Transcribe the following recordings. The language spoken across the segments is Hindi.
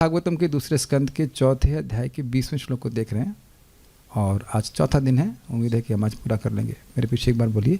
भागवतम के दूसरे स्कंद के चौथे अध्याय के 20वें श्लोक को देख रहे हैं और आज चौथा दिन है। उम्मीद है कि हम आज पूरा कर लेंगे। मेरे पीछे एक बार बोलिए।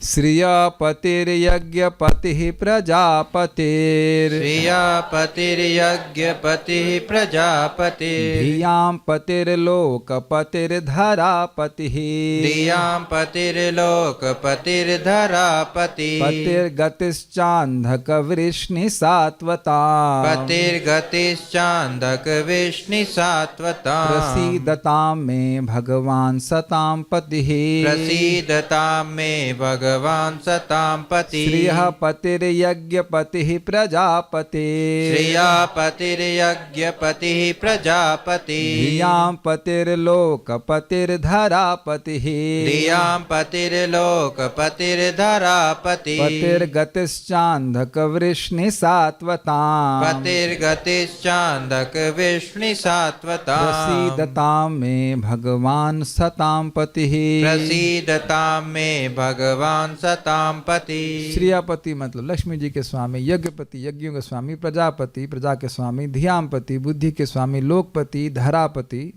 श्रियपतिर्यज्ञपतिः प्रजापतिर् श्रियपतिर्यज्ञपतिः प्रजापतिः धियां पतिर्लोकपतिर्धरापतिः धियां पतिर्लोकपतिर्धरापतिः पतिर्गतिश्चान्धकवृष्णिसात्वताम् पतिर्गतिश्चान्धकवृष्णिसात्वताम् प्रसीदतां मे भगवान् सतां पतिः प्रसीदतां मे भगवान् सतां पतिः श्रियः पतिर्यज्ञपतिः प्रजापतिः श्रियपतिर्यज्ञपतिः प्रजापतिः धियां पतिर्लोकपतिर्धरापतिः धियां पतिर्लोकपतिर्धरापतिः पतिर्गतिश्चान्धकवृष्णिसात्वताम् पतिर्गतिश्चान्धकवृष्णिसात्वताम् प्रसीदतां मे भगवान् सतां पतिः प्रसीदतां मे भगवान् सतां पतिः। श्रियापति मतलब लक्ष्मी जी के स्वामी, यज्ञपति यज्ञों के स्वामी, प्रजापति प्रजा के स्वामी, धियांपति बुद्धि के स्वामी, लोकपति धरापति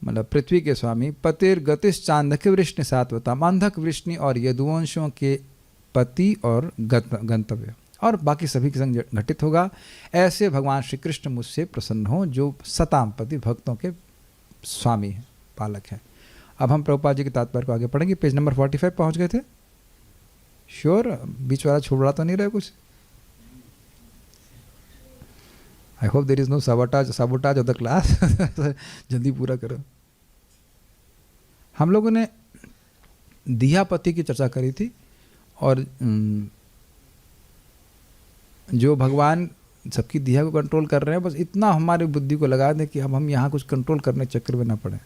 मतलब पृथ्वी के स्वामी, पतिर्गतिश्चान्धक वृष्णि सात्वताम अंधक वृष्णि और यदुवंशों के पति और गंतव्य और बाकी सभी के संग घटित होगा। ऐसे भगवान श्री कृष्ण मुझसे प्रसन्न हो जो सताम पति भक्तों के स्वामी हैं, पालक हैं। अब हम प्रभुपाद जी के तात्पर्य को आगे पढ़ेंगे। पेज नंबर 45 पहुंच गए थे। श्योर बीच वाला छोड़ तो नहीं रहे कुछ। I hope there is no sabotage of the class. जल्दी पूरा करो। हम लोगों ने दियापति की चर्चा करी थी और जो भगवान सबकी दिया को कंट्रोल कर रहे हैं, बस इतना हमारी बुद्धि को लगा दें कि अब हम यहाँ कुछ कंट्रोल करने के चक्कर में ना पड़े।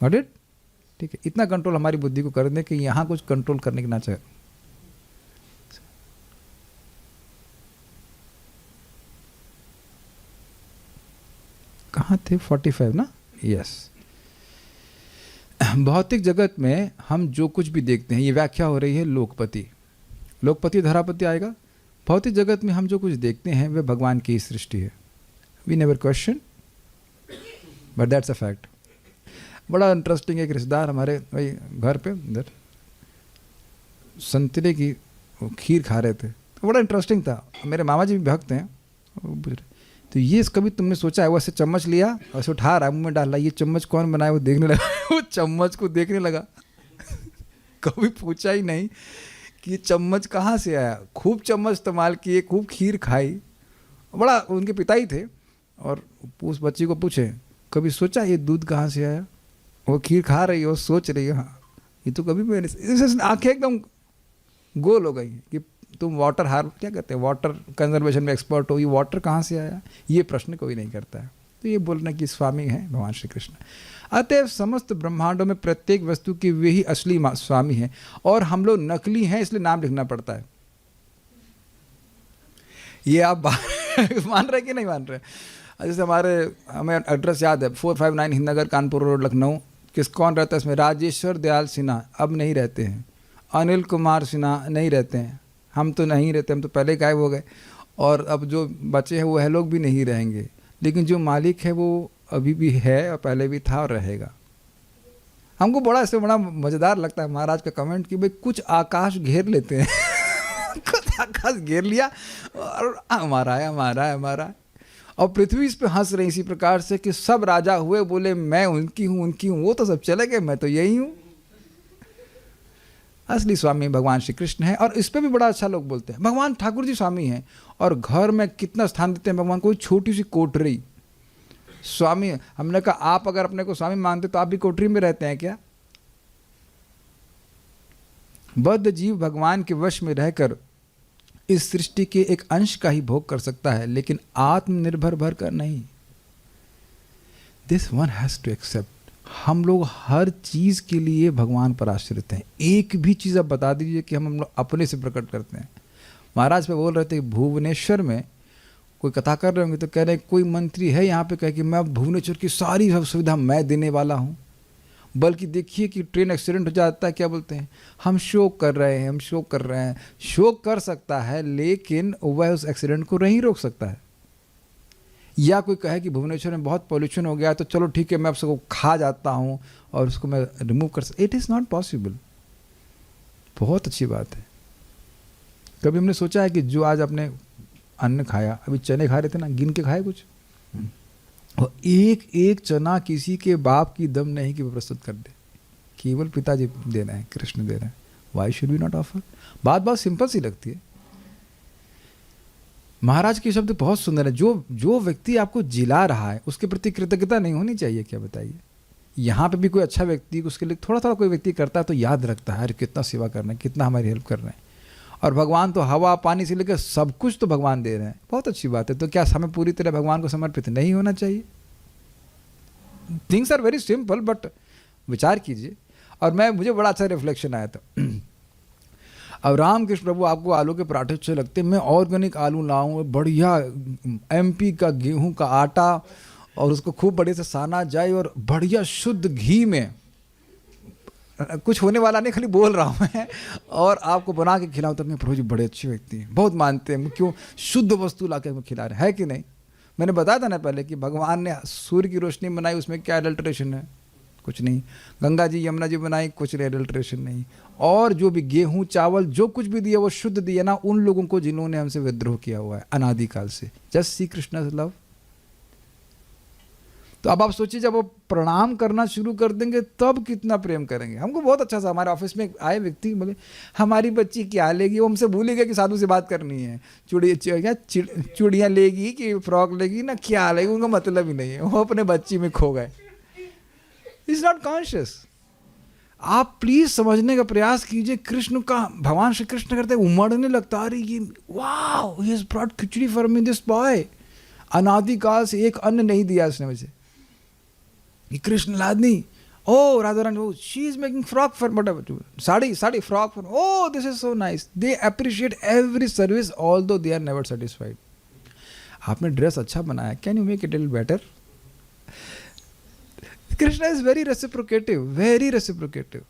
Got it? ठीक है, इतना कंट्रोल हमारी बुद्धि को कर दें कि यहाँ कुछ कंट्रोल करने की ना चाहिए। कहाँ थे? 45 ना? यस। भौतिक जगत में हम जो कुछ भी देखते हैं, ये व्याख्या हो रही है लोकपति, लोकपति धरापति आएगा। भौतिक जगत में हम जो कुछ देखते हैं वह भगवान की सृष्टि है। We never question but that's a fact. बड़ा इंटरेस्टिंग एक रिश्तेदार हमारे भाई घर पे इधर संतरे की खीर खा रहे थे, तो बड़ा इंटरेस्टिंग था। मेरे मामा जी भी भक्त हैं। तो ये कभी तुमने सोचा है वो ऐसे चम्मच लिया और ऐसे उठा रहा मुंह में डाला, ये चम्मच कौन बनाया? वो देखने लगा। वो चम्मच को देखने लगा। कभी पूछा ही नहीं कि ये चम्मच कहाँ से आया। खूब चम्मच इस्तेमाल किए, खूब खीर खाई। बड़ा उनके पिता ही थे और उस बच्ची को पूछे कभी सोचा ये दूध कहाँ से आया? वो खीर खा रही है, वो सोच रही है हाँ ये तो कभी मैंने, आंखें एकदम गोल हो गई कि तुम वाटर क्या कहते हैं, वाटर कंजर्वेशन में एक्सपर्ट हो, ये वाटर कहाँ से आया? ये प्रश्न कोई नहीं करता है। तो ये बोलना कि स्वामी हैं भगवान श्री कृष्ण। अतएव समस्त ब्रह्मांडों में प्रत्येक वस्तु की वे ही असली स्वामी हैं और हम लोग नकली हैं, इसलिए नाम लिखना पड़ता है। ये आप मान रहे कि नहीं मान रहे? जैसे हमें एड्रेस याद है, 459 हिंदनगर कानपुर रोड लखनऊ। कौन रहता है इसमें? राजेश्वर दयाल सिन्हा अब नहीं रहते हैं, अनिल कुमार सिन्हा नहीं रहते हैं, हम तो नहीं रहते, हम तो पहले गायब हो गए और अब जो बचे हैं वह लोग भी नहीं रहेंगे, लेकिन जो मालिक है वो अभी भी है और पहले भी था और रहेगा। हमको बड़ा मज़ेदार लगता है महाराज का कमेंट कि भाई कुछ आकाश घेर लेते हैं। कुछ आकाश घेर लिया और हमारा है हमारा है हमारा है। और पृथ्वी इस पे हंस रही इसी प्रकार से कि सब राजा हुए बोले मैं उनकी हूँ, वो तो सब चले गए, मैं तो यही हूँ। असली स्वामी भगवान श्री कृष्ण है और इस पे भी बड़ा अच्छा लोग बोलते हैं भगवान ठाकुर जी स्वामी हैं। और घर में कितना स्थान देते हैं भगवान को। छोटी सी कोठरी स्वामी। हमने कहा आप अगर अपने को स्वामी मानते तो आप भी कोठरी में रहते हैं क्या? बद्ध जीव भगवान के वश में रहकर इस सृष्टि के एक अंश का ही भोग कर सकता है, लेकिन आत्मनिर्भर भर कर नहीं। This one has to accept. हम लोग हर चीज के लिए भगवान पर आश्रित हैं। एक भी चीज आप बता दीजिए कि हम लोग अपने से प्रकट करते हैं। महाराज पे बोल रहे थे भुवनेश्वर में कोई कथा कर रहे होंगे तो कह रहे हैं कोई मंत्री है यहाँ पे, कह कि मैं भुवनेश्वर की सारी सुविधा मैं देने वाला हूँ। बल्कि देखिए कि ट्रेन एक्सीडेंट हो जाता है, क्या बोलते हैं, हम शोक कर रहे हैं, हम शोक कर रहे हैं। शोक कर सकता है लेकिन वह उस एक्सीडेंट को नहीं रोक सकता है। या कोई कहे कि भुवनेश्वर में बहुत पॉल्यूशन हो गया तो चलो ठीक है मैं अब सबको खा जाता हूँ और उसको मैं रिमूव कर सकता, इट इज़ नॉट पॉसिबल। बहुत अच्छी बात है। कभी हमने सोचा है कि जो आज आपने अन्न खाया, अभी चने खा रहे थे ना, गिन के खाए कुछ, और एक एक चना किसी के बाप की दम नहीं कि वो प्रस्तुत कर दे, केवल पिताजी दे रहे हैं, कृष्ण दे रहे हैं, why should we not offer. बात बहुत सिंपल सी लगती है। महाराज के शब्द बहुत सुंदर है। जो व्यक्ति आपको जिला रहा है उसके प्रति कृतज्ञता नहीं होनी चाहिए क्या, बताइए। यहाँ पे भी कोई अच्छा व्यक्ति उसके लिए थोड़ा थोड़ा कोई व्यक्ति करता है तो याद रखता है, अरे कितना सेवा कर रहे हैं, कितना हमारी हेल्प कर रहे हैं। और भगवान तो हवा पानी से लेकर सब कुछ तो भगवान दे रहे हैं, बहुत अच्छी बात है। तो क्या हमें पूरी तरह भगवान को समर्पित नहीं होना चाहिए? Things are very simple, but विचार कीजिए। और मुझे बड़ा अच्छा रिफ्लेक्शन आया था। अब रामकृष्ण प्रभु आपको आलू के पराठे अच्छे लगते हैं, मैं ऑर्गेनिक आलू लाऊं, बढ़िया MP का गेहूं का आटा, और उसको खूब बढ़िया से साना जाए और बढ़िया शुद्ध घी में, कुछ होने वाला नहीं, खाली बोल रहा हूँ मैं, और आपको बना के खिलाऊं। तब मैं प्रभु जी बड़े अच्छे व्यक्ति हैं, बहुत मानते हैं, क्यों शुद्ध वस्तु ला के हमें खिला रहे हैं, है कि नहीं। मैंने बताया था ना पहले कि भगवान ने सूर्य की रोशनी बनाई, उसमें क्या एडल्ट्रेशन है? कुछ नहीं। गंगा जी यमुना जी बनाई, कुछ एडल्ट्रेशन नहीं। और जो भी गेहूं चावल जो कुछ भी दिया वो शुद्ध दिया ना उन लोगों को जिन्होंने हमसे विद्रोह किया हुआ है अनादिकाल से। Just see Krishna love. तो अब आप सोचिए जब वो प्रणाम करना शुरू कर देंगे तब कितना प्रेम करेंगे। हमको बहुत अच्छा सा, हमारे ऑफिस में आए व्यक्ति बोले हमारी बच्ची क्या लेगी, वो हमसे भूल ही गए कि साधु से बात करनी है, चूड़ियाँ लेगी कि फ्रॉक लेगी ना क्या लेगी, उनका मतलब ही नहीं है, वो अपने बच्ची में खो गए। Is not conscious. आप प्लीज समझने का प्रयास कीजिए। कृष्ण का, भगवान श्री कृष्ण करते उमड़ने लगता, अरे ये wow he has brought khichdi for me, this boy, अनादिकाल से एक अन्न नहीं दिया इसने मुझे। ये कृष्ण लादनी, ओ Radha Rani, oh she is making frock for whatever, sari frock for, oh this is so nice. They appreciate every service although they are never satisfied. आपने ड्रेस अच्छा बनाया, can you make it little better? Krishna is very reciprocative, very reciprocative.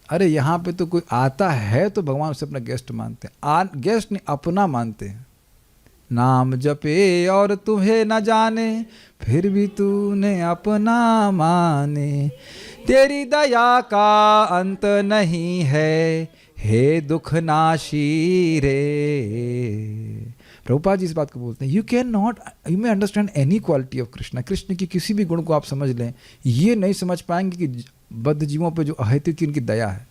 अरे यहाँ पे तो कोई आता है तो भगवान उसे अपना गेस्ट मानते हैं, गेस्ट नहीं अपना मानते हैं। नाम जपे और तुम्हें न जाने, फिर भी तूने अपना माने, तेरी दया का अंत नहीं है, हे दुख नाशी रे। प्रभुपाद जी इस बात को बोलते हैं, you may understand any quality of Krishna. Krishna की किसी भी गुण को आप समझ लें, ये नहीं समझ पाएंगे कि बद्ध जीवों पे जो अहेतु की उनकी दया है।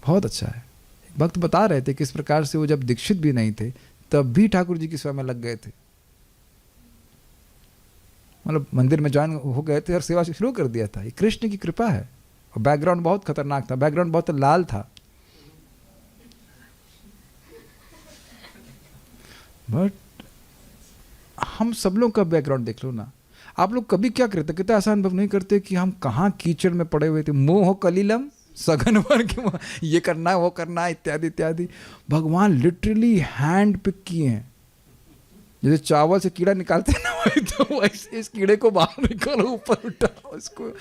बहुत अच्छा है। भक्त बता रहे थे किस प्रकार से वो जब दीक्षित भी नहीं थे तब भी ठाकुर जी की सेवा में लग गए थे, मतलब मंदिर में ज्वाइन हो गए थे और सेवा शुरू कर दिया था। ये कृष्ण की कृपा है। और बैकग्राउंड बहुत खतरनाक था, बैकग्राउंड बहुत लाल था, बट हम सब लोग का बैकग्राउंड देख लो ना। आप लोग कभी क्या करते, कितना आसान अनुभव नहीं करते कि हम कहाँ कीचड़ में पड़े हुए थे, मोह कलिलम सघन वर के, ये करना है वो करना है इत्यादि इत्यादि। भगवान लिटरली हैंड पिक किए हैं। जैसे चावल से कीड़ा निकालते हैं ना, वही तो वैसे इस कीड़े को बाहर निकालो, ऊपर उठाओ इसको।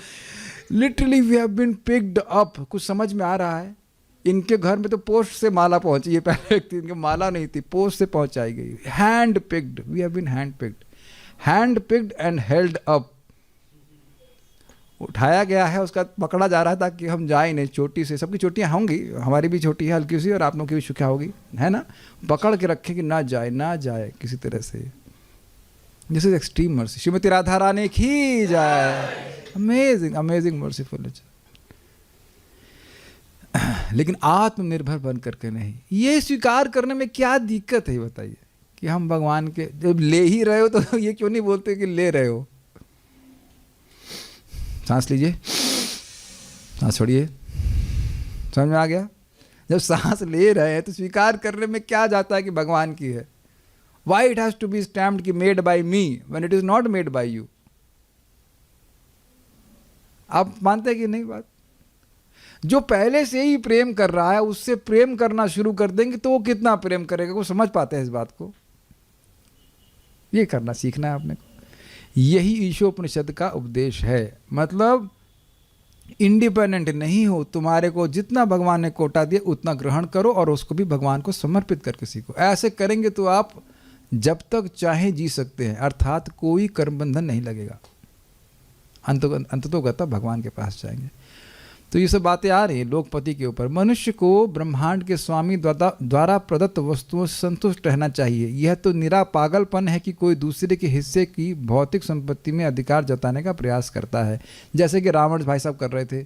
Literally we have been picked up. कुछ समझ में आ रहा है? इनके घर में तो पोस्ट से माला पहुंची, ये पहले व्यक्ति, इनके माला नहीं थी, पोस्ट से पहुंचाई गई। Hand picked, we have been hand picked and held up. उठाया गया है, उसका पकड़ा जा रहा है ताकि हम जाए नहीं चोटी से। सबकी चोटियाँ होंगी, हमारी भी छोटी है हल्की सी, और आप लोगों की भी शुक्या होगी, है ना। पकड़ के रखें कि ना जाए किसी तरह से। This is extreme mercy. Shrimati Radha Rani की जाए। Amazing merciful. लेकिन आत्मनिर्भर बन करके नहीं। ये स्वीकार करने में क्या दिक्कत है बताइए, कि हम भगवान के जब ले ही रहे हो तो ये क्यों नहीं बोलते कि ले रहे हो। सांस लीजिए, सांस छोड़िए, समझ में आ गया? जब सांस ले रहे हैं तो स्वीकार करने में क्या जाता है कि भगवान की है। Why it has to be stamped कि made by me when it is not made by you. आप मानते हैं कि नहीं बात? जो पहले से ही प्रेम कर रहा है उससे प्रेम करना शुरू कर देंगे तो वो कितना प्रेम करेगा, वो समझ पाते हैं इस बात को। ये करना सीखना है आपने को। यही ईशोपनिषद का उपदेश है। मतलब इंडिपेंडेंट नहीं हो, तुम्हारे को जितना भगवान ने कोटा दिया उतना ग्रहण करो और उसको भी भगवान को समर्पित करके सीखो। ऐसे करेंगे तो आप जब तक चाहे जी सकते हैं, अर्थात कोई कर्म बंधन नहीं लगेगा। अंततोगतः भगवान के पास जाएंगे। तो ये सब बातें आ रही हैं लोकपति के ऊपर। मनुष्य को ब्रह्मांड के स्वामी द्वारा प्रदत्त वस्तुओं से संतुष्ट रहना चाहिए। यह तो निरा पागलपन है कि कोई दूसरे के हिस्से की भौतिक संपत्ति में अधिकार जताने का प्रयास करता है, जैसे कि रावण भाई साहब कर रहे थे।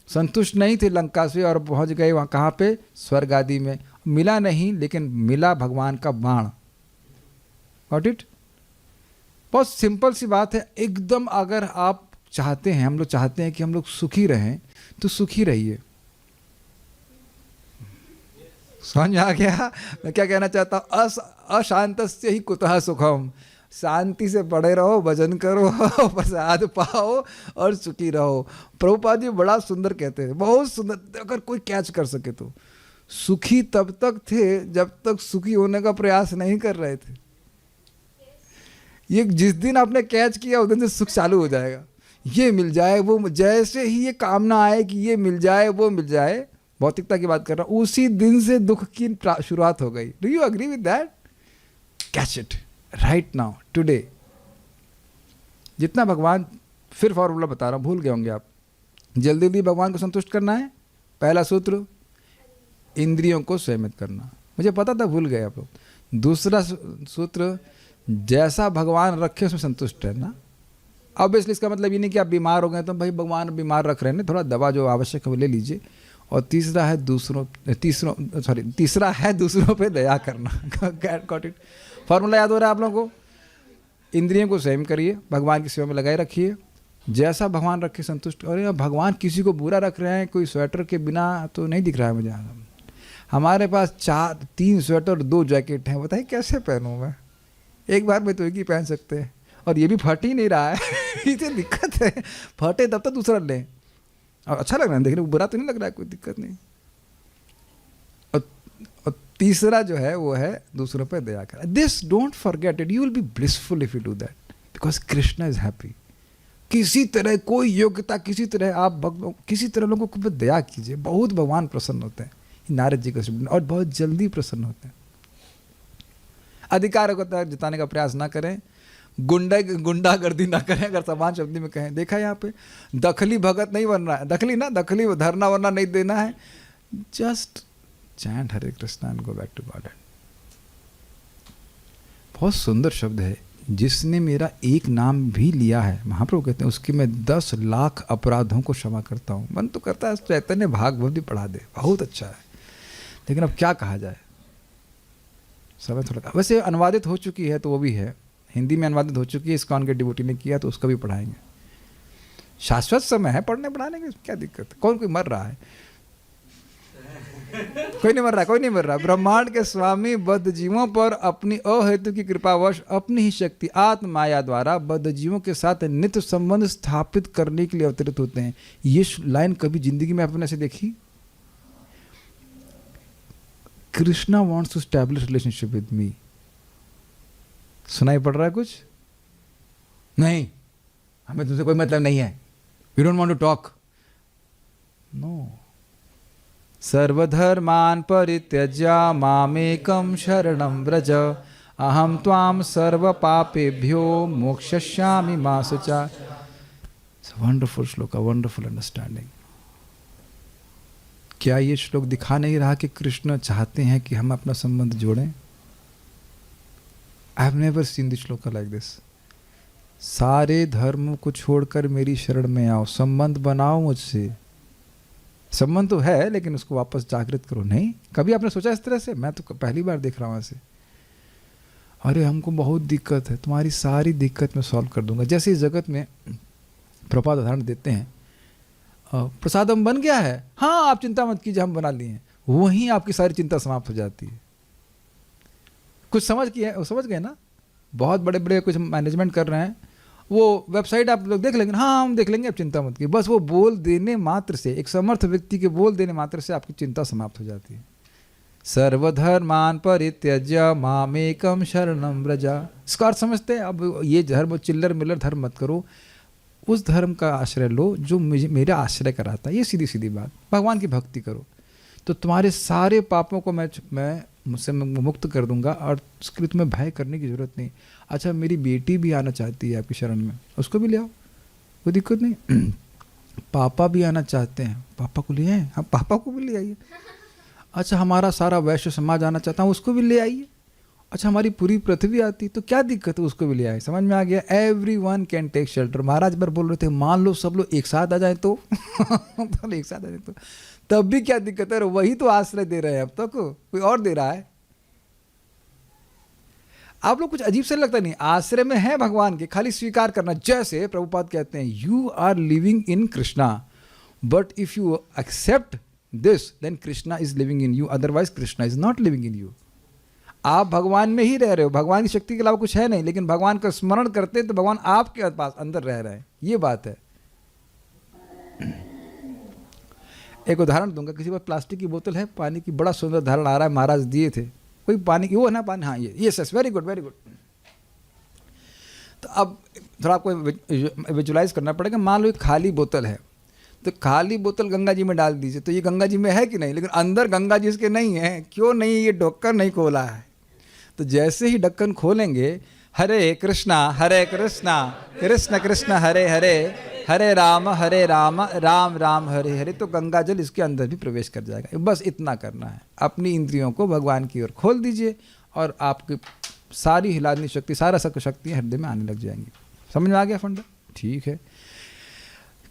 संतुष्ट नहीं थे लंका से और पहुंच गए वहाँ कहाँ पे, स्वर्ग आदि में। मिला नहीं, लेकिन मिला भगवान का बाण। Got it? बहुत सिंपल सी बात है एकदम। अगर आप चाहते हैं, हम लोग चाहते हैं कि हम लोग सुखी रहें, तो सुखी रहिए। समझ आ गया मैं क्या कहना चाहता हूँ? अशांत से ही कुतः सुखम। शांति से पड़े रहो, भजन करो, प्रसाद पाओ और सुखी रहो। प्रभुपाद जी बड़ा सुंदर कहते हैं, बहुत सुंदर। अगर कोई कैच कर सके तो, सुखी तब तक थे जब तक सुखी होने का प्रयास नहीं कर रहे थे। ये जिस दिन आपने कैच किया उस दिन से सुख चालू हो जाएगा। ये मिल जाए, वो, जैसे ही ये कामना आए कि ये मिल जाए, वो मिल जाए, भौतिकता की बात कर रहा हूँ, उसी दिन से दुख की शुरुआत हो गई। Do you agree with that? Catch it right now, today. जितना भगवान, फिर फॉर्मूला बता रहा हूँ, भूल गए होंगे आप। जल्दी जल्दी भगवान को संतुष्ट करना है। पहला सूत्र, इंद्रियों को संयमित करना। मुझे पता था भूल गए आप लोग। दूसरा सूत्र, जैसा भगवान रखे उसमें संतुष्ट रहना। ऑब्वियसली इसका मतलब ये नहीं कि आप बीमार हो गए तो भाई भगवान बीमार रख रहे हैं, थोड़ा दवा जो आवश्यक है वो ले लीजिए। और तीसरा है दूसरों पे दया करना। Got it? फॉर्मूला याद हो रहा है आप लोगों को? इंद्रियों को संयम करिए, भगवान की सेवा में लगाए रखिए, जैसा भगवान रखे संतुष्ट। और भगवान किसी को बुरा रख रहे हैं, कोई स्वेटर के बिना तो नहीं दिख रहा है मुझे। हमारे पास 3 स्वेटर 2 जैकेट हैं, बताइए कैसे पहनूँ मैं? एक बार में तो एक ही पहन सकते हैं, और ये भी फट ही नहीं रहा है। इसे दिक्कत है, फटे तब तक दूसरा लें। और अच्छा लग रहा है देखने को, बुरा तो नहीं लग रहा है, कोई दिक्कत नहीं। और तीसरा जो है वो है दूसरों पर दया कर। This don't forget it, you will be blissful if you do that, because Krishna is happy. किसी तरह कोई योग्यता, किसी तरह आप किसी तरह लोगों को दया कीजिए, बहुत भगवान प्रसन्न होते हैं। नारद जी का, और बहुत जल्दी प्रसन्न होते हैं। अधिकार को जताने का प्रयास ना करें, गुंडागर्दी ना करें। अगर समान शब्द में कहें, देखा यहाँ पे दखली भगत नहीं बनना है, दखली धरना वरना नहीं देना है। Just chant Hare Krishna and go back to God. बहुत सुंदर शब्द है, जिसने मेरा एक नाम भी लिया है, महाप्रभु कहते हैं, उसके मैं 10 लाख अपराधों को क्षमा करता हूँ। मन तो करता है चैतन्य भागवत भी पढ़ा दे, बहुत अच्छा है। लेकिन अब क्या कहा जाए, समय थोड़ा। वैसे अनुवादित हो चुकी है तो वो भी है, हिंदी में अनुवादित हो चुकी है, इस्कॉन के डिवोटी ने किया तो उसका भी पढ़ाएंगे। शाश्वत समय है पढ़ने पढ़ाने की, क्या दिक्कत है? कौन कोई मर रहा है? कोई नहीं मर रहा। ब्रह्मांड के स्वामी बद्ध जीवों पर अपनी अहेतु की कृपावश अपनी ही शक्ति आत्म माया द्वारा बद्ध जीवों के साथ नित्य संबंध स्थापित करने के लिए अवतरित होते हैं। ये लाइन कभी जिंदगी में आपने ऐसे देखी? Krishna wants to establish relationship with me. सुनाई पड़ रहा है कुछ? नहीं, हमें तुमसे कोई मतलब नहीं है, we don't want to talk. No. सर्वधर्मान परित्यज्य मामेकं शरणं व्रज अहम त्वां सर्व पापेभ्यो मोक्षयिष्यामि मा शुचा। वंडरफुल श्लोक, वंडरफुल अंडरस्टैंडिंग। क्या ये श्लोक दिखा नहीं रहा कि कृष्ण चाहते हैं कि हम अपना संबंध जोड़ें? I have never seen this श्लोक लाइक दिस। सारे धर्म को छोड़कर मेरी शरण में आओ, संबंध बनाओ मुझसे। संबंध तो है लेकिन उसको वापस जागृत करो। नहीं, कभी आपने सोचा इस तरह से? मैं तो पहली बार देख रहा हूँ ऐसे। अरे हमको बहुत दिक्कत है, तुम्हारी सारी दिक्कत मैं सॉल्व कर दूंगा। जैसे इस जगत में प्रपात उदाहरण देते हैं, प्रसादम बन गया है, हाँ आप चिंता मत कीजिए हम बना लिए हैं, वहीं आपकी सारी चिंता समाप्त हो जाती है। कुछ समझ गए ना? बहुत बड़े बड़े कुछ मैनेजमेंट कर रहे हैं, वो वेबसाइट आप लोग देख लेंगे, हाँ हम देख लेंगे, आप चिंता मत कीजिए। बस वो बोल देने मात्र से, एक समर्थ व्यक्ति के बोल देने मात्र से आपकी चिंता समाप्त हो जाती है। सर्वधर्मान परित्यज्य मामेकं शरणं व्रज। इसका अर्थ समझते हैं? अब ये धर्म चिल्लर मिल्लर धर्म मत करो, उस धर्म का आश्रय लो जो मुझे मेरा आश्रय कराता है। ये सीधी सीधी बात। भगवान की भक्ति करो तो तुम्हारे सारे पापों को मैं मुझसे मैं मुक्त कर दूंगा और उसके लिए तुम्हें भय करने की ज़रूरत नहीं। अच्छा मेरी बेटी भी आना चाहती है आपकी शरण में, उसको भी ले आओ, कोई दिक्कत नहीं। पापा भी आना चाहते हैं, पापा को ले आए, हाँ पापा को भी ले आइए। अच्छा हमारा सारा वैश्य समाज आना चाहता हूँ, उसको भी ले आइए। अच्छा हमारी पूरी पृथ्वी आती तो क्या दिक्कत है, उसको भी ले आए। समझ में आ गया? Everyone can take shelter. महाराज बार बोल रहे थे मान लो सब लोग एक साथ आ जाए तो तो एक साथ आ जाए तो तब भी क्या दिक्कत है, वही तो आश्रय दे रहे हैं, अब तक कोई और दे रहा है। आप लोग कुछ अजीब से लगता नहीं, आश्रय में है भगवान के, खाली स्वीकार करना। जैसे प्रभुपाद कहते हैं you are living in Krishna, but if you accept this then Krishna is living in you, otherwise Krishna is not living in you. आप भगवान में ही रह रहे हो, भगवान की शक्ति के अलावा कुछ है नहीं, लेकिन भगवान का स्मरण करते हैं तो भगवान आपके पास अंदर रह रहे हैं, ये बात है। एक उदाहरण दूंगा, किसी पास प्लास्टिक की बोतल है पानी की, बड़ा सुंदर उदाहरण आ रहा है, महाराज दिए थे, कोई पानी की वो है ना पानी, हाँ ये yes very good very good. तो अब थोड़ा आपको विजुलाइज करना पड़ेगा। मान लो एक खाली बोतल है, तो खाली बोतल गंगा जी में डाल दीजिए, तो ये गंगा जी में है कि नहीं, लेकिन अंदर गंगा जी इसके नहीं है। क्यों नहीं? ये ढक्कन नहीं खोला है। तो जैसे ही ढक्कन खोलेंगे, हरे कृष्णा कृष्ण कृष्ण हरे हरे, हरे राम राम राम हरे हरे, तो गंगा जल इसके अंदर भी प्रवेश कर जाएगा। बस इतना करना है, अपनी इंद्रियों को भगवान की ओर खोल दीजिए और आपकी सारी हिलानी शक्ति, सारा शक्तियाँ हृदय में आने लग जाएंगी। समझ में आ गया फंडा? ठीक है।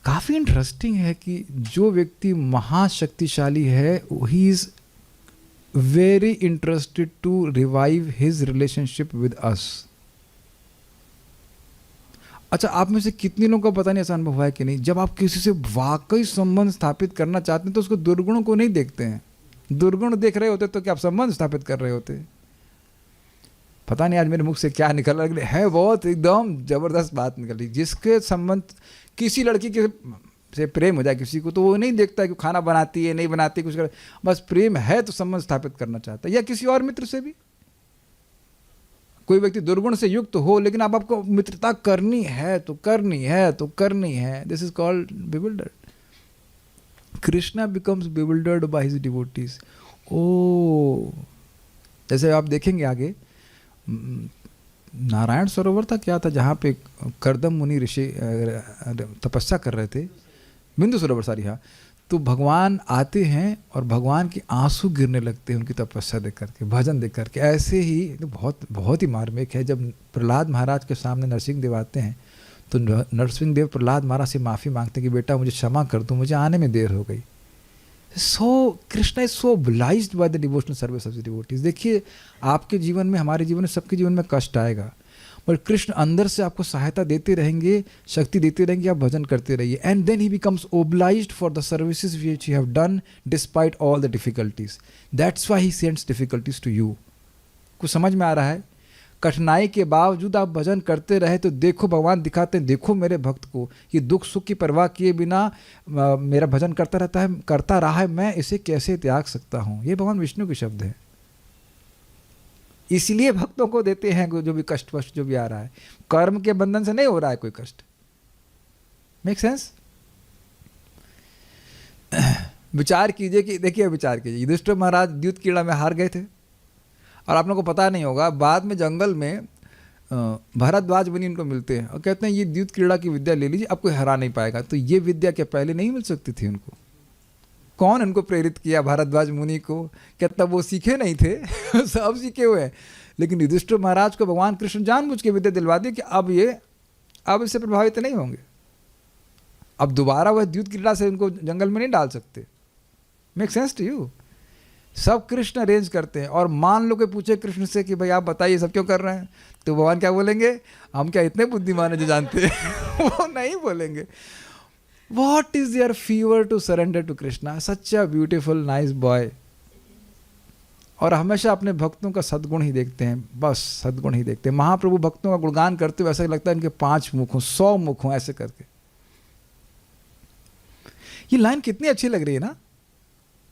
काफ़ी इंटरेस्टिंग है कि जो व्यक्ति महाशक्तिशाली है, he is very interested to revive his relationship with us. अच्छा आप में से कितने लोगों को पता नहीं ऐसा अनुभव हुआ है कि नहीं, जब आप किसी से वाकई संबंध स्थापित करना चाहते हैं तो उसको दुर्गुणों को नहीं देखते हैं। दुर्गुण देख रहे होते तो क्या आप संबंध स्थापित कर रहे होते? पता नहीं आज मेरे मुख से क्या निकल रहा है, बहुत एकदम जबरदस्त बात निकल रही। जिसके संबंध किसी लड़की के से प्रेम हो जाए किसी को, तो वो नहीं देखता कि खाना बनाती है नहीं बनाती कुछ कर, बस प्रेम है तो संबंध स्थापित करना चाहता है। या किसी और मित्र से भी, कोई व्यक्ति दुर्गुण से युक्त हो लेकिन अब आपको मित्रता करनी है तो करनी है तो करनी है। This is called bewildered. Krishna becomes bewildered by his devotees. ओ जैसे आप देखेंगे आगे, नारायण सरोवर था क्या था जहाँ पे करदम मुनि ऋषि तपस्या कर रहे थे, बिंदु सरोवर सारी, हाँ। तो भगवान आते हैं और भगवान के आंसू गिरने लगते हैं उनकी तपस्या देख करके, भजन देख करके। ऐसे ही तो बहुत ही मार्मिक है, जब प्रहलाद महाराज के सामने नरसिंह देव आते हैं तो नरसिंह देव प्रहलाद महाराज से माफ़ी मांगते हैं कि बेटा मुझे क्षमा कर दो, मुझे आने में देर हो गई। So Krishna is so obliged by the devotional service of the devotees. देखिए आपके जीवन में, हमारे जीवन में, सबके जीवन में कष्ट आएगा, पर कृष्ण अंदर से आपको सहायता देते रहेंगे, शक्ति देते रहेंगे, आप भजन करते रहिए। And then he becomes obliged for the services which you have done despite all the difficulties. That's why he sends difficulties to you. कुछ समझ में आ रहा है? कठिनाई के बावजूद आप भजन करते रहे तो देखो भगवान दिखाते हैं, देखो मेरे भक्त को ये दुख सुख की परवाह किए बिना मेरा भजन करता रहा है, मैं इसे कैसे त्याग सकता हूँ। ये भगवान विष्णु के शब्द है। इसलिए भक्तों को देते हैं जो भी कष्ट वष्ट जो भी आ रहा है, कर्म के बंधन से नहीं हो रहा है कोई कष्ट। Make sense? विचार कीजिए कि देखिए, विचार कीजिए, युधिष्ठिर महाराज द्यूत क्रीड़ा में हार गए थे और आप लोगों को पता नहीं होगा, बाद में जंगल में भारद्वाज मुनि इनको मिलते हैं और कहते हैं ये द्यूत क्रीड़ा की विद्या ले लीजिए, आपको हरा नहीं पाएगा। तो ये विद्या क्या पहले नहीं मिल सकती थी उनको? कौन इनको प्रेरित किया भारद्वाज मुनि को? क्या तब वो सीखे नहीं थे? सब सीखे हुए हैं। लेकिन युधिष्ठिर महाराज को भगवान कृष्ण जानबूझ के विद्या दिलवा दी कि अब इससे प्रभावित नहीं होंगे, अब दोबारा वह द्यूत क्रीड़ा से उनको जंगल में नहीं डाल सकते। Make sense to you? सब कृष्ण अरेंज करते हैं। और मान लो कि पूछे कृष्ण से कि भाई आप बताइए सब क्यों कर रहे हैं, तो भगवान क्या बोलेंगे? हम क्या इतने बुद्धिमान है जो जानते हैं? वो नहीं बोलेंगे। What is their fever to surrender to Krishna? Such a beautiful, nice boy. और हमेशा अपने भक्तों का सद्गुण ही देखते हैं, बस सद्गुण ही देखते हैं। महाप्रभु भक्तों का गुणगान करते हुए ऐसा लगता है इनके 5 मुख हों, 100 मुख हों, ऐसे करके। ये लाइन कितनी अच्छी लग रही है ना?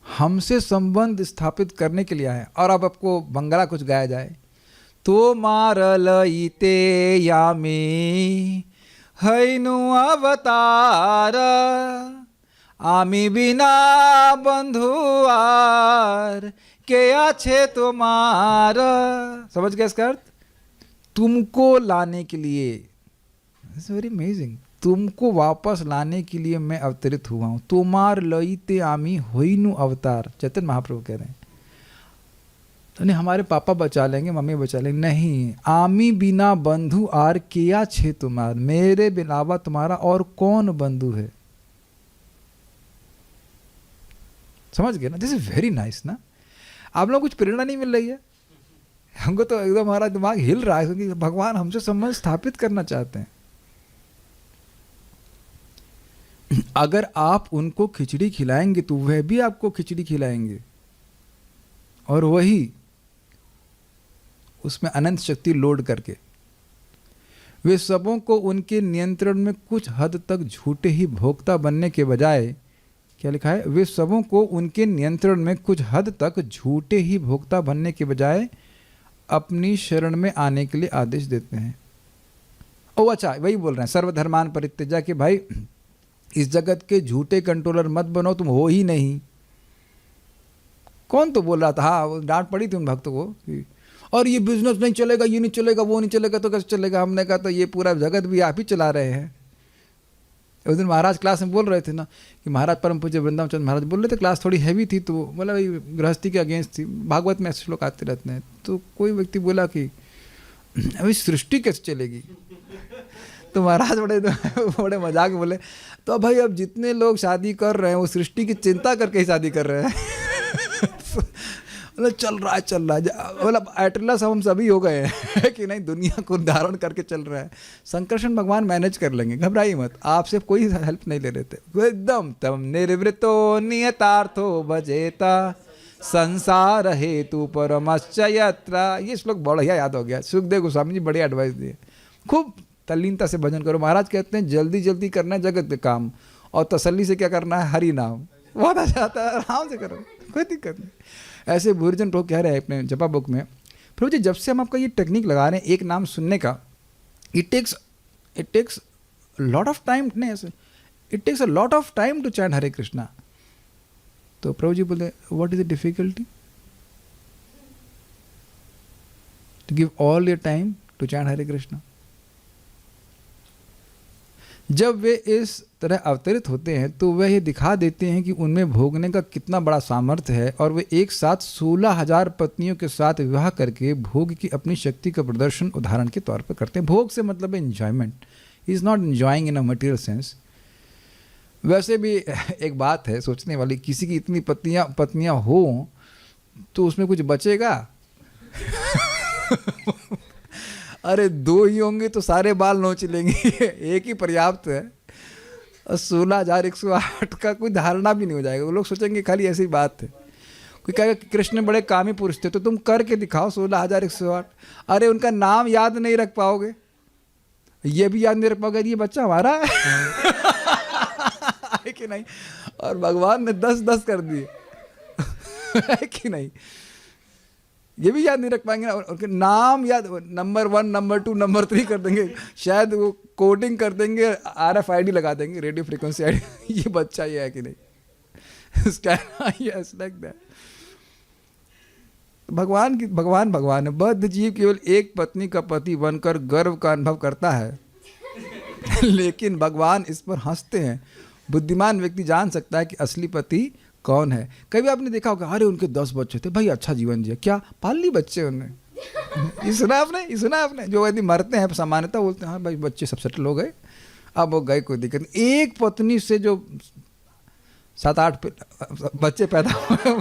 हमसे संबंध स्थापित करने के लिए आए। और अब आपको बंगला कुछ गाया जाए तो मारल इते यामी हैनु अवतार आमी बिना बंधु आर क्या छे तुम्हारा, समझ गए इसका अर्थ? तुमको लाने के लिए, इट्स वेरी अमेजिंग, तुमको वापस लाने के लिए मैं अवतरित हुआ हूं। तुम्हार लईते आमी होइनु अवतार, चैतन्य महाप्रभु कह रहे हैं। तो नहीं हमारे पापा बचा लेंगे, मम्मी बचा लेंगे, नहीं, आमी बिना बंधु आर किया छे तुम्हार, मेरे बिलावा तुम्हारा और कौन बंधु है। समझ गए ना? दिस इज वेरी नाइस ना। आप लोग कुछ प्रेरणा नहीं मिल रही है? हमको तो एकदम हमारा दिमाग हिल रहा है, क्योंकि भगवान हमसे संबंध स्थापित करना चाहते हैं। अगर आप उनको खिचड़ी खिलाएंगे तो वह भी आपको खिचड़ी खिलाएंगे, और वही उसमें अनंत शक्ति लोड करके। वे सबों को उनके नियंत्रण में कुछ हद तक झूठे ही भोक्ता बनने के बजाय, क्या लिखा है, वे सबों को उनके नियंत्रण में कुछ हद तक झूठे ही भोक्ता बनने के बजाय अपनी शरण में आने के लिए आदेश देते हैं। ओ अच्छा, वही बोल रहे हैं सर्वधर्मान परित्यज्य, कि भाई इस जगत के झूठे कंट्रोलर मत बनो, तुम हो ही नहीं। कौन तो बोल रहा था, हाँ डांट पड़ी थी उन भक्तों को, और ये बिजनेस नहीं चलेगा, ये नहीं चलेगा, वो नहीं चलेगा, तो कैसे चलेगा? हमने कहा तो ये पूरा जगत भी आप ही चला रहे हैं। उस दिन महाराज क्लास में बोल रहे थे ना कि महाराज परम पूज्य वृंदावन चंद्र महाराज बोल रहे थे, क्लास थोड़ी हैवी थी, तो बोला भाई गृहस्थी के अगेंस्ट थी। भागवत में ऐसे श्लोक आते रहते हैं। तो कोई व्यक्ति बोला कि अभी सृष्टि कैसे चलेगी? तो महाराज बड़े मजाक में बोले, तो भाई अब जितने लोग शादी कर रहे हैं वो सृष्टि की चिंता करके ही शादी कर रहे हैं। मतलब चल रहा है, मतलब एटलस हम सभी हो गए हैं कि नहीं, दुनिया को धारण करके चल रहा है। संकर्षण भगवान मैनेज कर लेंगे, घबराइए मत, आपसे कोई हेल्प नहीं ले रहे थे एकदम। तम निर्वृतो नियतार्थो भजेता संसार हेतु परमश्च यत्र। ये श्लोक बढ़िया याद हो गया, सुखदेव गोस्वामी जी बढ़िया एडवाइस दिए। खूब तल्लीनता से भजन करो। महाराज कहते हैं जल्दी जल्दी करना है जगत के काम, और तसल्ली से क्या करना है, हरि नाम। बहुत अच्छा आता है, आराम से करो, कोई दिक्कत नहीं। ऐसे भूर्जन प्रभु कह रहे हैं अपने जपा बुक में, प्रभु जी जब से हम आपका ये टेक्निक लगा रहे हैं एक नाम सुनने का, it takes lot of time, नहीं ऐसे, it takes a lot of time to chant Hare Krishna. तो प्रभु जी बोले, what is the difficulty to give all your time to chant Hare Krishna? जब वे इस तरह अवतरित होते हैं तो वह ये दिखा देते हैं कि उनमें भोगने का कितना बड़ा सामर्थ्य है, और वे एक साथ 16,000 पत्नियों के साथ विवाह करके भोग की अपनी शक्ति का प्रदर्शन उदाहरण के तौर पर करते हैं। भोग से मतलब है enjoyment, is not enjoying in a material sense. वैसे भी एक बात है सोचने वाली, किसी की इतनी पत्नियां हो तो उसमें कुछ बचेगा? अरे 2 ही होंगे तो सारे बाल नोच लेंगे, एक ही पर्याप्त है। 16,108 का कोई धारणा भी नहीं हो जाएगा। वो लोग सोचेंगे खाली ऐसी बात है। कोई कहेगा कि कृष्ण बड़े कामी पुरुष थे, तो तुम करके दिखाओ 16,108। अरे उनका नाम याद नहीं रख पाओगे, ये भी याद नहीं रख पाओगे, ये बच्चा हमारा है कि नहीं? और भगवान ने 10-10 कर दिए है कि नहीं? ये भी याद नहीं रख पाएंगे ना, उनके नाम याद, नंबर 1, नंबर 2, नंबर 3 कर देंगे, शायद वो कोडिंग कर देंगे, RFID लगा देंगे, रेडियो फ्रीक्वेंसी ID। ये बच्चा ये है कि नहीं? Yes like that. भगवान है। बद्ध जीव केवल एक पत्नी का पति बनकर गर्व का अनुभव करता है, लेकिन भगवान इस पर हंसते हैं। बुद्धिमान व्यक्ति जान सकता है कि असली पति कौन है। कभी आपने देखा होगा, अरे उनके 10 बच्चे थे, भाई अच्छा जीवन जिया, क्या पाल ली बच्चे उन्होंने? ये सुना आपने? जो यदि मरते हैं सामान्यतः बोलते हैं हाँ भाई बच्चे सब सेटल हो गए, अब वो गए, कोई दिक्कत नहीं। एक पत्नी से जो 7-8 बच्चे पैदा हुए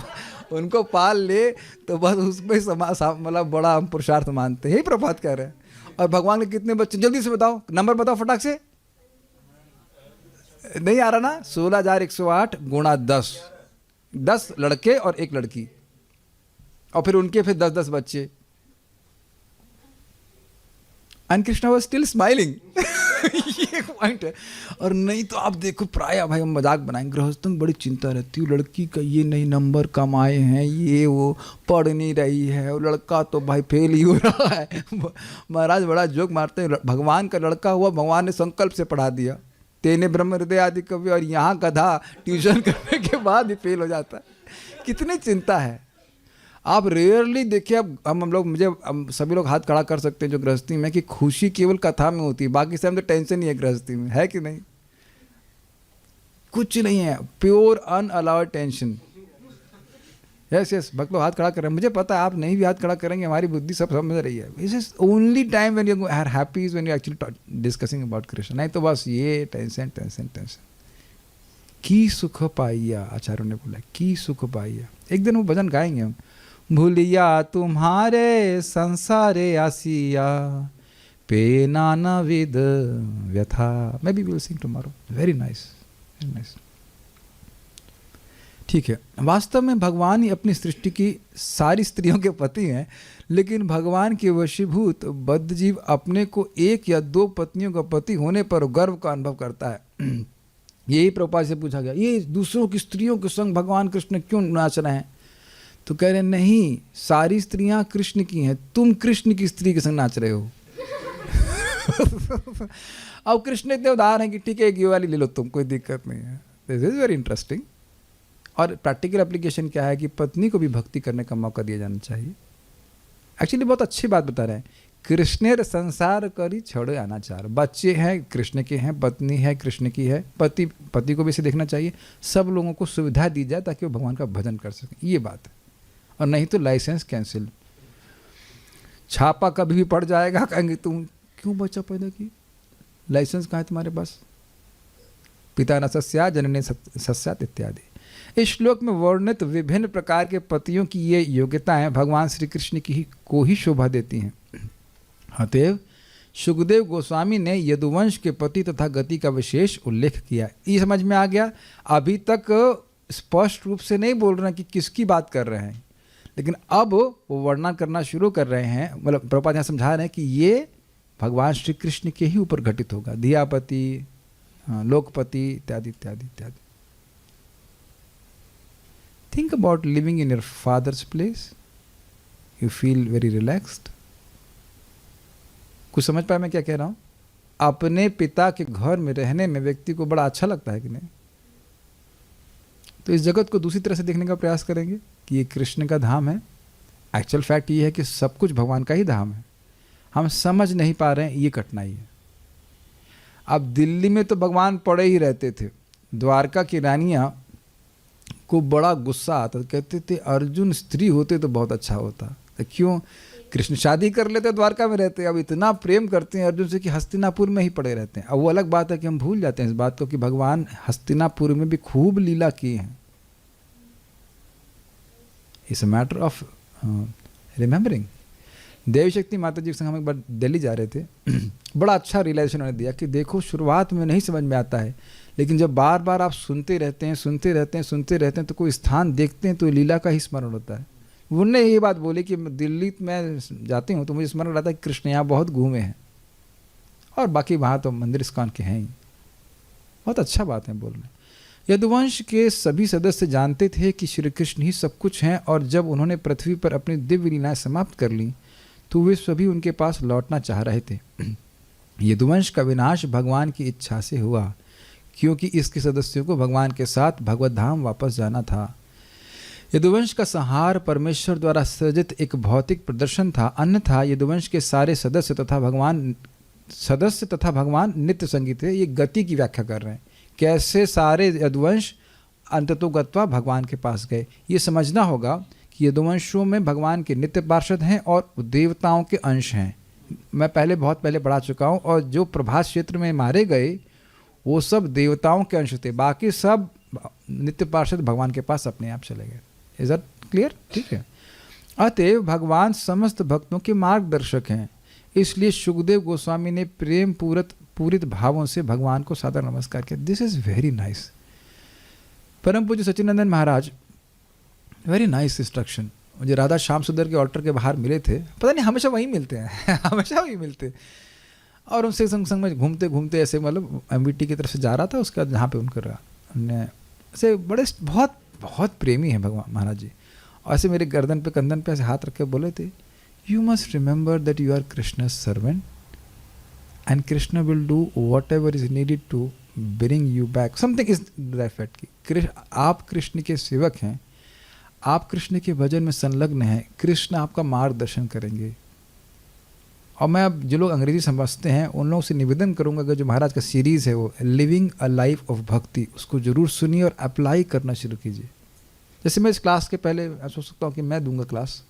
उनको पाल ले तो बस उसमें मतलब बड़ा हम पुरुषार्थ मानते हैं। यही प्रभात कह रहे हैं। और भगवान के कितने बच्चे, जल्दी से बताओ, नंबर बताओ फटाक से। नहीं आ रहा ना? 16,108 गुणा 10 लड़के और 1 लड़की, और फिर उनके फिर 10-10 बच्चे। And Krishna was still smiling. ये पॉइंट है। और नहीं तो आप देखो, प्राय भाई हम मजाक बनाएंगे, गृहस्थों में बड़ी चिंता रहती है, लड़की का ये नहीं नंबर कम आए हैं, ये वो पढ़ नहीं रही है, और लड़का तो भाई फेल ही हो रहा है। महाराज बड़ा जोक मारते हैं, भगवान का लड़का हुआ, भगवान ने संकल्प से पढ़ा दिया, तेने ब्रह्म हृदय आदि कवि, और यहाँ गधा ट्यूशन करने के बाद ही फेल हो जाता है। कितनी चिंता है। आप रेयरली देखिए, अब हम लोग सभी लोग हाथ खड़ा कर सकते हैं जो गृहस्थी में, कि खुशी केवल कथा में होती है, बाकी सब तो टेंशन ही है गृहस्थी में, है कि नहीं? कुछ नहीं है, प्योर अनअलाउड टेंशन। यस यस, भक्त लोग हाथ खड़ा कर रहे हैं, मुझे पता है आप नहीं भी हाथ खड़ा करेंगे, हमारी बुद्धि सब समझ रही है। This is only time when you are happy, is when you actually discussing about Krishna. नहीं तो बस ये टेंशन टेंशन टेंशन। की सुख पाइया, आचार्यों ने बोला की सुख पाइया। एक दिन वो भजन गाएंगे हम, भूलिया तुम्हारे संसारे आसिया, पे नाना विद व्यथा। May be will sing tomorrow. Very nice, very nice. ठीक है, वास्तव में भगवान ही अपनी सृष्टि की सारी स्त्रियों के पति हैं, लेकिन भगवान के वशीभूत बद्ध जीव अपने को एक या दो पत्नियों का पति होने पर गर्व का अनुभव करता है। यही प्रभुपाद से पूछा गया, ये दूसरों की स्त्रियों के संग भगवान कृष्ण क्यों नाच रहे हैं? तो कह रहे नहीं, सारी स्त्रियां कृष्ण की हैं, तुम कृष्ण की स्त्री के संग नाच रहे हो। अब कृष्ण इतने उदाहरण है कि ठीक है, एक ये वाली ले लो तुम, कोई दिक्कत नहीं है। This is very interesting. और प्रैक्टिकल एप्लीकेशन क्या है कि पत्नी को भी भक्ति करने का मौका दिया जाना चाहिए। एक्चुअली बहुत अच्छी बात बता रहे हैं, कृष्णेर संसार करी छोड़े अनाचार। बच्चे हैं कृष्ण के हैं, पत्नी है कृष्ण की है, पति को भी इसे देखना चाहिए। सब लोगों को सुविधा दी जाए ताकि वो भगवान का भजन कर सकें, ये बात है। और नहीं तो लाइसेंस कैंसिल, छापा कभी भी पड़ जाएगा, कहेंगे तुम क्यों बच्चा पैदा किए, लाइसेंस कहाँ है तुम्हारे पास? पिता न सस्या जननी सस्यात इत्यादि। इस श्लोक में वर्णित विभिन्न प्रकार के पतियों की ये योग्यताएं भगवान श्री कृष्ण की को ही शोभा देती हैं। अतएव सुखदेव गोस्वामी ने यदुवंश के पति तथा गति का विशेष उल्लेख किया। ये समझ में आ गया। अभी तक स्पष्ट रूप से नहीं बोल रहे हैं कि किसकी बात कर रहे हैं, लेकिन अब वो वर्णन करना शुरू कर रहे हैं। मतलब प्रभुपाद यहाँ समझा रहे हैं कि ये भगवान श्री कृष्ण के ही ऊपर घटित होगा, धियापति, लोकपति इत्यादि इत्यादि इत्यादि। Think about living in your father's place. You feel very relaxed. कुछ समझ पाए मैं क्या कह रहा हूँ? अपने पिता के घर में रहने में व्यक्ति को बड़ा अच्छा लगता है कि नहीं? तो इस जगत को दूसरी तरह से देखने का प्रयास करेंगे कि ये कृष्ण का धाम है। एक्चुअल फैक्ट ये है कि सब कुछ भगवान का ही धाम है, हम समझ नहीं पा रहे हैं, ये कठिनाई है। अब दिल्ली में तो भगवान पड़े ही रहते थे। द्वारका की रानियाँ को बड़ा गुस्सा आता, कहते थे अर्जुन स्त्री होते तो बहुत अच्छा होता। तो क्यों? कृष्ण शादी कर लेते, द्वारका में रहते। अब इतना प्रेम करते हैं अर्जुन से कि हस्तिनापुर में ही पड़े रहते हैं। अब वो अलग बात है कि हम भूल जाते हैं इस बात को कि भगवान हस्तिनापुर में भी खूब लीला की है। It's a matter of remembering. देवी शक्ति माता जी के संग हम एक बार दिल्ली जा रहे थे। बड़ा अच्छा रियलाइजेशन उन्होंने दिया कि देखो शुरुआत में नहीं समझ में आता है, लेकिन जब बार बार आप सुनते रहते हैं तो कोई स्थान देखते हैं तो लीला का ही स्मरण होता है। उन्होंने ये बात बोली कि दिल्ली में जाती हूँ तो मुझे स्मरण रहता है कि कृष्ण यहाँ बहुत घूमे हैं, और बाकी वहाँ तो मंदिर इस्कॉन के हैं ही। बहुत अच्छा बात है बोलना। यदुवंश के सभी सदस्य जानते थे कि श्री कृष्ण ही सब कुछ हैं, और जब उन्होंने पृथ्वी पर अपनी दिव्य लीलाएं समाप्त कर ली तो वे सभी उनके पास लौटना चाह रहे थे। यदुवंश का विनाश भगवान की इच्छा से हुआ, क्योंकि इसके सदस्यों को भगवान के साथ भगवत धाम वापस जाना था। यदुवंश का संहार परमेश्वर द्वारा सृजित एक भौतिक प्रदर्शन था, अन्यथा यदुवंश के सारे सदस्य तथा भगवान नित्य संगी थे। ये गति की व्याख्या कर रहे हैं, कैसे सारे यदुवंश अंततोगत्वा भगवान के पास गए। ये समझना होगा कि यदुवंशों में भगवान के नित्य पार्षद हैं और देवताओं के अंश हैं। मैं बहुत पहले पढ़ा चुका हूँ, और जो प्रभास क्षेत्र में मारे गए वो सब देवताओं के अंश थे, बाकी सब नित्य पार्षद भगवान के पास अपने आप चले गए। Is that clear? ठीक है। अतएव भगवान समस्त भक्तों के मार्गदर्शक हैं, इसलिए सुखदेव गोस्वामी ने प्रेम पूरित भावों से भगवान को सादर नमस्कार किया। This is very nice. परम पूज्य सच्चिदानंद महाराज, वेरी नाइस इंस्ट्रक्शन। मुझे राधा श्याम सुंदर के ऑल्टर के बाहर मिले थे, पता नहीं हमेशा वहीं मिलते हैं हमेशा वहीं मिलते। और उनसे संग में घूमते घूमते ऐसे, मतलब एमवीटी की तरफ से जा रहा था, उसके बाद जहाँ पे उनका ऐसे बड़े बहुत प्रेमी हैं भगवान महाराज जी। और ऐसे मेरे गर्दन पे कंधन पे ऐसे हाथ रख के बोले थे, you must remember that you are Krishna servant and Krishna will do whatever is needed to bring you back, something is that fact की। आप कृष्ण के सेवक हैं, आप कृष्ण के भजन में संलग्न हैं, कृष्ण आपका मार्गदर्शन करेंगे। और मैं अब जो लोग अंग्रेजी समझते हैं उन लोगों से निवेदन करूंगा कि जो महाराज का सीरीज़ है वो लिविंग अ लाइफ ऑफ भक्ति, उसको जरूर सुनिए और अप्लाई करना शुरू कीजिए। जैसे मैं इस क्लास के पहले मैं सोच सकता हूँ कि मैं दूंगा class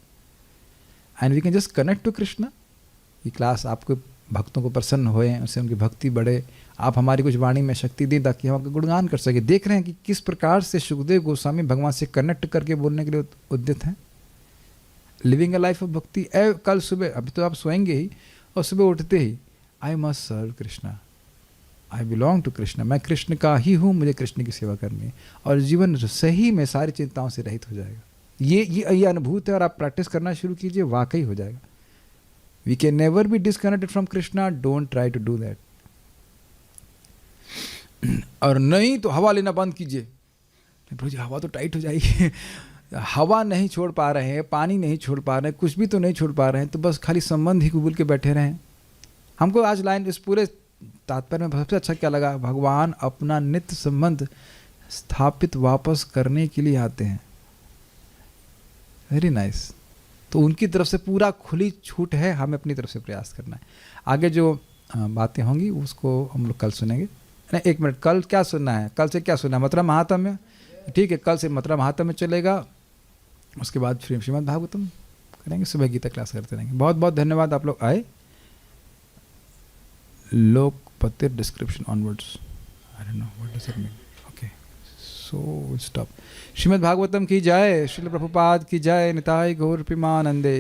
and we can just connect to Krishna. ये क्लास आपको भक्तों को प्रसन्न होए, उससे उनकी भक्ति बढ़े, आप हमारी कुछ वाणी में शक्ति दें ताकि हम आपका गुणगान कर सके। देख रहे हैं कि किस प्रकार से सुखदेव गोस्वामी भगवान से कनेक्ट करके बोलने के लिए उद्यत हैं। लिविंग अ लाइफ ऑफ भक्ति। कल सुबह, अभी तो आप सोएंगे ही, और सुबह उठते ही I must serve Krishna, I belong to Krishna, मैं कृष्ण का ही हूँ, मुझे कृष्ण की सेवा करनी है, और जीवन सही में सारी चिंताओं से रहित हो जाएगा। ये अनुभूत है और आप प्रैक्टिस करना शुरू कीजिए, वाकई हो जाएगा। We can never be disconnected from Krishna, don't try to do that. और नहीं तो हवा लेना बंद कीजिए। प्रभु जी हवा तो टाइट हो जाएगी। हवा नहीं छोड़ पा रहे हैं, पानी नहीं छोड़ पा रहे हैं, कुछ भी तो नहीं छोड़ पा रहे हैं, तो बस खाली संबंध ही कुबुल के बैठे रहें। हमको आज लाइन इस पूरे तात्पर्य में सबसे अच्छा क्या लगा, भगवान अपना नित्य संबंध स्थापित वापस करने के लिए आते हैं। Very nice. तो उनकी तरफ से पूरा खुली छूट है, हमें अपनी तरफ से प्रयास करना है। आगे जो बातें होंगी उसको हम लोग कल सुनेंगे। नहीं, एक मिनट, कल क्या सुनना है? कल से क्या सुनना है? मथुरा महात्म्य। ठीक है, कल से मथुरा महात्म्य चलेगा, उसके बाद फिर श्रीमद् भागवतम करेंगे, सुबह गीता क्लास करते रहेंगे। बहुत बहुत धन्यवाद आप लोग आए। लोकपतिर description onwards, I don't know what does it mean. Okay, so stop. Shrimad Bhagavatam की जय, श्रील प्रभुपाद की जय, निताय गौर प्रेमानंदे।